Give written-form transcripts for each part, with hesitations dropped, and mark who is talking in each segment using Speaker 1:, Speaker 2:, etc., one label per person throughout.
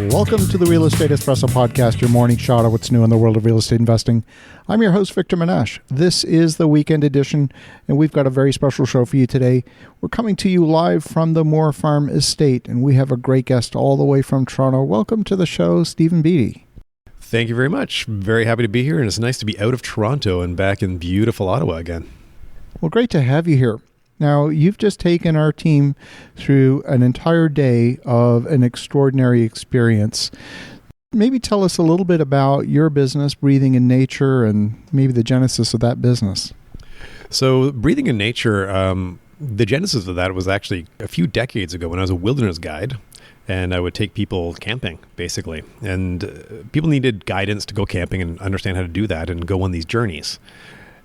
Speaker 1: Welcome to the Real Estate Espresso Podcast, your morning shot of what's new in the world of real estate investing. I'm your host, Victor Menashe. This is the weekend edition, and we've got a very special show for you today. We're coming to you live from the Moore Farm Estate, and we have a great guest all the way from Toronto. Welcome to the show, Stephen Beattie.
Speaker 2: Thank you very much. Very happy to be here, and it's nice to be out of Toronto and back in beautiful Ottawa again.
Speaker 1: Well, great to have you here. Now, you've just taken our team through an entire day of an extraordinary experience. Maybe tell us a little bit about your business, Breathing in Nature, and maybe the genesis of that business.
Speaker 2: So, Breathing in Nature, the genesis of that was actually a few decades ago when I was a wilderness guide, and I would take people camping, basically. And people needed guidance to go camping and understand how to do that and go on these journeys.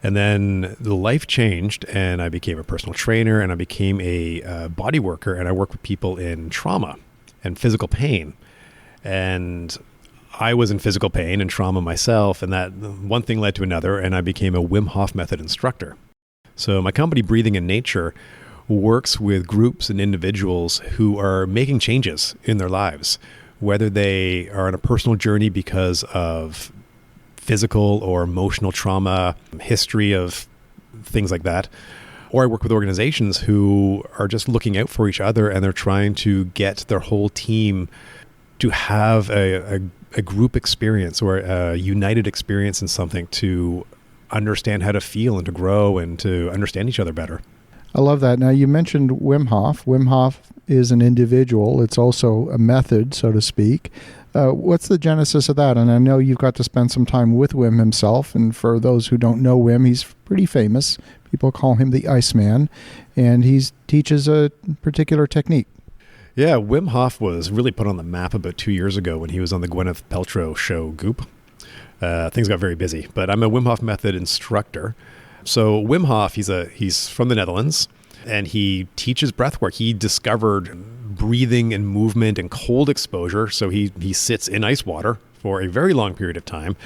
Speaker 2: And then the life changed, and I became a personal trainer, and I became a body worker, and I work with people in trauma and physical pain. And I was in physical pain and trauma myself, and that one thing led to another, and I became a Wim Hof Method instructor. So my company, Breathing in Nature, works with groups and individuals who are making changes in their lives, whether they are on a personal journey because of physical or emotional trauma, history of things like that. Or I work with organizations who are just looking out for each other, and they're trying to get their whole team to have a group experience or a united experience in something to understand how to feel and to grow and to understand each other better.
Speaker 1: I love that. Now, you mentioned Wim Hof. Wim Hof is an individual. It's also a method, so to speak. What's the genesis of that? And I know you've got to spend some time with Wim himself. And for those who don't know Wim, he's pretty famous. People call him the Iceman. And he teaches a particular technique.
Speaker 2: Yeah, Wim Hof was really put on the map about 2 years ago when he was on the Gwyneth Paltrow show Goop. Things got very busy. But I'm a Wim Hof Method instructor. So Wim Hof, he's from the Netherlands, and he teaches breathwork. He discovered breathing and movement and cold exposure. So he sits in ice water for a very long period of time,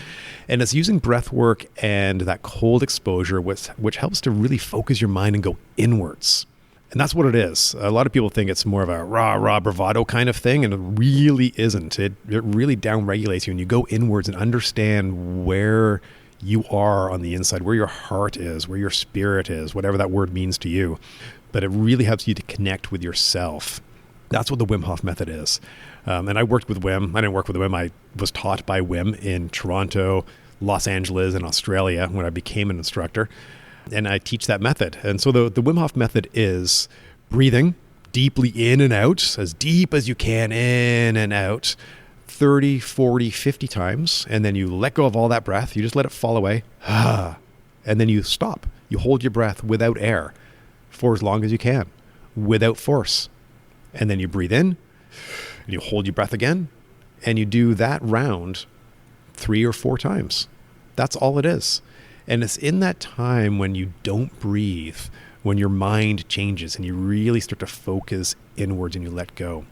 Speaker 2: and it's using breathwork and that cold exposure, which helps to really focus your mind and go inwards. And that's what it is. A lot of people think it's more of a rah bravado kind of thing, and it really isn't. It really down-regulates you, and you go inwards and understand where you are on the inside, where your heart is, where your spirit is, whatever that word means to you. But it really helps you to connect with yourself. That's what the Wim Hof Method is. And I worked with Wim. I didn't work with Wim. I was taught by Wim in Toronto, Los Angeles, and Australia when I became an instructor. And I teach that method. And so the Wim Hof Method is breathing deeply in and out, as deep as you can, in and out, 30, 40, 50 times, and then you let go of all that breath. You just let it fall away. And then you stop. You hold your breath without air for as long as you can, without force. And then you breathe in, and you hold your breath again, and you do that round 3 or 4 times. That's all it is. And it's in that time when you don't breathe, when your mind changes and you really start to focus inwards and you let go.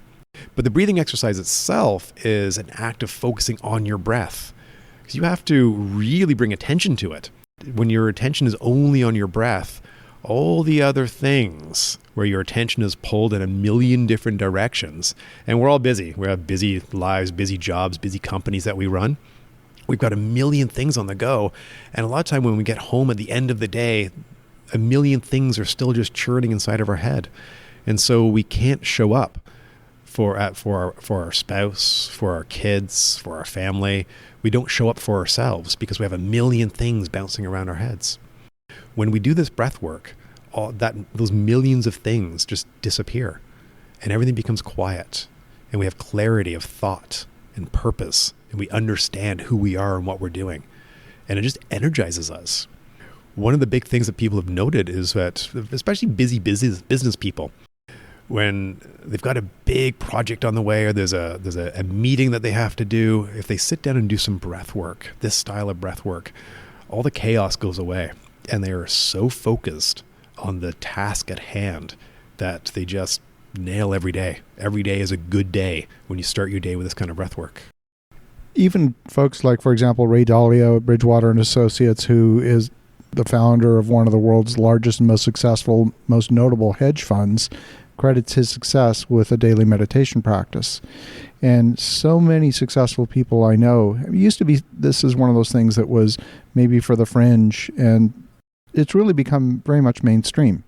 Speaker 2: But the breathing exercise itself is an act of focusing on your breath, because you have to really bring attention to it. When your attention is only on your breath, all the other things where your attention is pulled in a million different directions, and we're all busy. We have busy lives, busy jobs, busy companies that we run. We've got a million things on the go. And a lot of time when we get home at the end of the day, a million things are still just churning inside of our head. And so we can't show up for our spouse, for our kids, for our family. We don't show up for ourselves because we have a million things bouncing around our heads. When we do this breath work, those millions of things just disappear, and everything becomes quiet, and we have clarity of thought and purpose, and we understand who we are and what we're doing, and it just energizes us. One of the big things that people have noted is that, especially busy business people, when they've got a big project on the way, or there's a meeting that they have to do, if they sit down and do some breath work, this style of breath work, all the chaos goes away, and they are so focused on the task at hand that they just nail every day. Every day is a good day when you start your day with this kind of breath work.
Speaker 1: Even folks like, for example, Ray Dalio at Bridgewater and Associates, who is the founder of one of the world's largest and most successful, most notable hedge funds, credits his success with a daily meditation practice. And so many successful people I know, it used to be this is one of those things that was maybe for the fringe, and it's really become very much mainstream.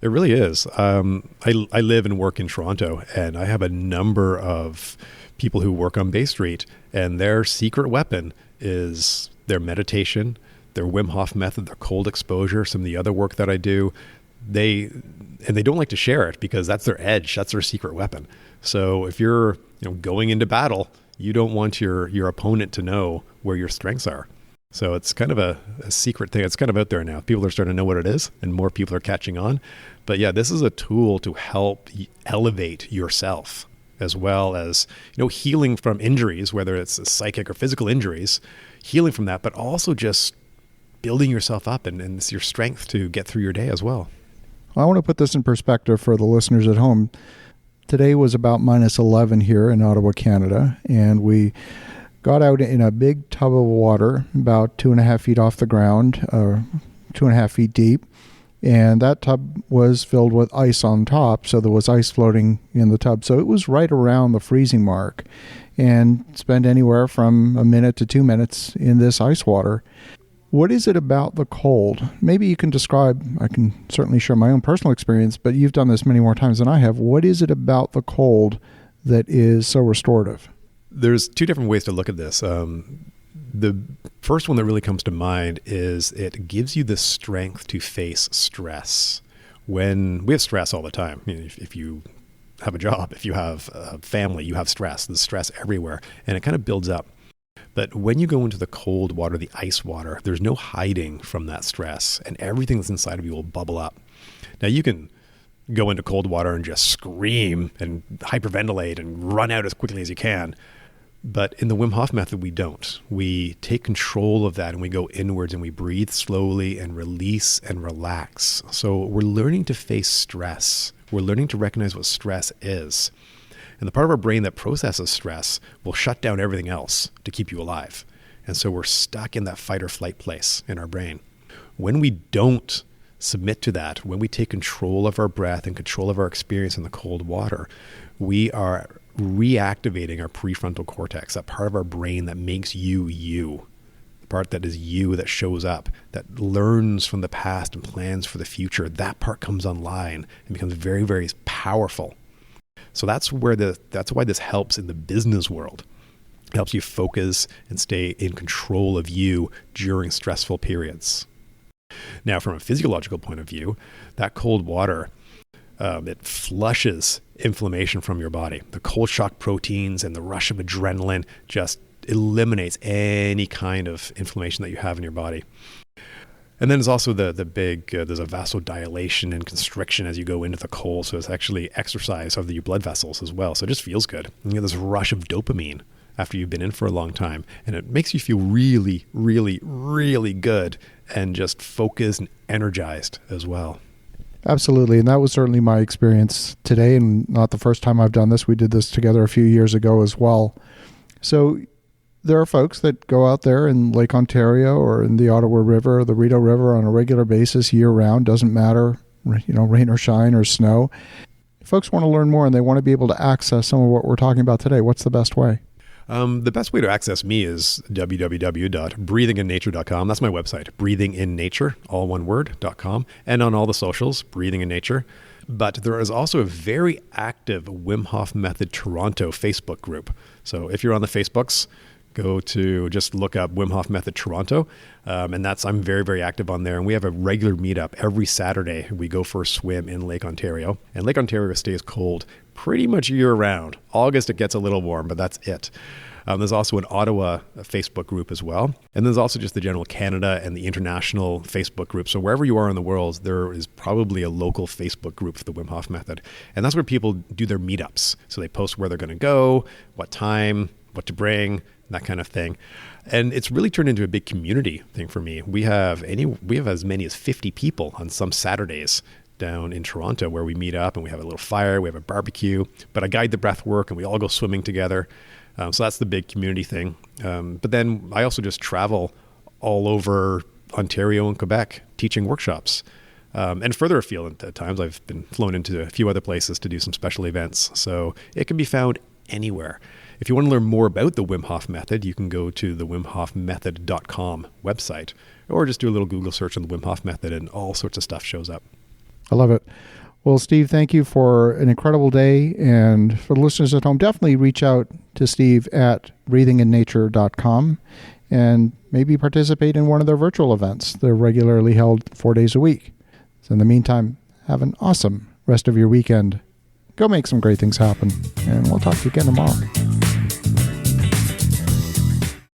Speaker 2: It really is. I live and work in Toronto, and I have a number of people who work on Bay Street, and their secret weapon is their meditation, their Wim Hof method, their cold exposure, some of the other work that I do. They don't like to share it because that's their edge. That's their secret weapon. So if you're going into battle, you don't want your opponent to know where your strengths are. So it's kind of a secret thing. It's kind of out there now. People are starting to know what it is, and more people are catching on. But yeah, this is a tool to help elevate yourself, as well as healing from injuries, whether it's psychic or physical injuries, healing from that, but also just building yourself up and it's your strength to get through your day as well.
Speaker 1: I want to put this in perspective for the listeners at home. Today was about -11 here in Ottawa, Canada, and we got out in a big tub of water about 2.5 feet off the ground, 2.5 feet deep. And that tub was filled with ice on top, so there was ice floating in the tub. So it was right around the freezing mark, and spent anywhere from a minute to 2 minutes in this ice water. What is it about the cold? Maybe you can describe, I can certainly share my own personal experience, but you've done this many more times than I have. What is it about the cold that is so restorative?
Speaker 2: There's two different ways to look at this. The first one that really comes to mind is it gives you the strength to face stress. When we have stress all the time, if you have a job, if you have a family, you have stress. There's stress everywhere, and it kind of builds up. But when you go into the cold water, the ice water, there's no hiding from that stress, and everything that's inside of you will bubble up. Now you can go into cold water and just scream and hyperventilate and run out as quickly as you can. But in the Wim Hof method, we don't. We take control of that and we go inwards and we breathe slowly and release and relax. So we're learning to face stress. We're learning to recognize what stress is. And the part of our brain that processes stress will shut down everything else to keep you alive. And so we're stuck in that fight or flight place in our brain. When we don't submit to that, when we take control of our breath and control of our experience in the cold water, we are reactivating our prefrontal cortex, that part of our brain that makes you, the part that is you, that shows up, that learns from the past and plans for the future. That part comes online and becomes very, very powerful. So that's why this helps in the business world. It helps you focus and stay in control of you during stressful periods. Now, from a physiological point of view, that cold water, it flushes inflammation from your body. The cold shock proteins and the rush of adrenaline just eliminates any kind of inflammation that you have in your body. And then there's also the big, there's a vasodilation and constriction as you go into the cold. So it's actually exercise of your blood vessels as well. So it just feels good. You get this rush of dopamine after you've been in for a long time. And it makes you feel really, really, really good and just focused and energized as well.
Speaker 1: Absolutely. And that was certainly my experience today, and not the first time I've done this. We did this together a few years ago as well. So there are folks that go out there in Lake Ontario or in the Ottawa River or the Rideau River on a regular basis year round. Doesn't matter, rain or shine or snow. If folks want to learn more and they want to be able to access some of what we're talking about today, what's the best way?
Speaker 2: The best way to access me is www.breathinginnature.com. That's my website, breathinginnature, all one word.com, and on all the socials, Breathing in Nature. But there is also a very active Wim Hof Method Toronto Facebook group. So if you're on the Facebooks, go to just look up Wim Hof Method Toronto. And I'm very, very active on there. And we have a regular meetup every Saturday. We go for a swim in Lake Ontario. And Lake Ontario stays cold pretty much year round. August, it gets a little warm, but that's it. There's also an Ottawa Facebook group as well. And there's also just the general Canada and the international Facebook group. So wherever you are in the world, there is probably a local Facebook group for the Wim Hof Method. And that's where people do their meetups. So they post where they're going to go, what time, what to bring, that kind of thing. And it's really turned into a big community thing for me. We have as many as 50 people on some Saturdays down in Toronto where we meet up and we have a little fire, we have a barbecue, but I guide the breath work and we all go swimming together. So that's the big community thing. But then I also just travel all over Ontario and Quebec teaching workshops. and further afield at times. I've been flown into a few other places to do some special events. So it can be found anywhere. If you want to learn more about the Wim Hof Method, you can go to the wimhofmethod.com website, or just do a little Google search on the Wim Hof Method and all sorts of stuff shows up.
Speaker 1: I love it. Well, Steve, thank you for an incredible day. And for the listeners at home, definitely reach out to Steve at breathinginnature.com and maybe participate in one of their virtual events. They're regularly held 4 days a week. So in the meantime, have an awesome rest of your weekend. Go make some great things happen. And we'll talk to you again tomorrow.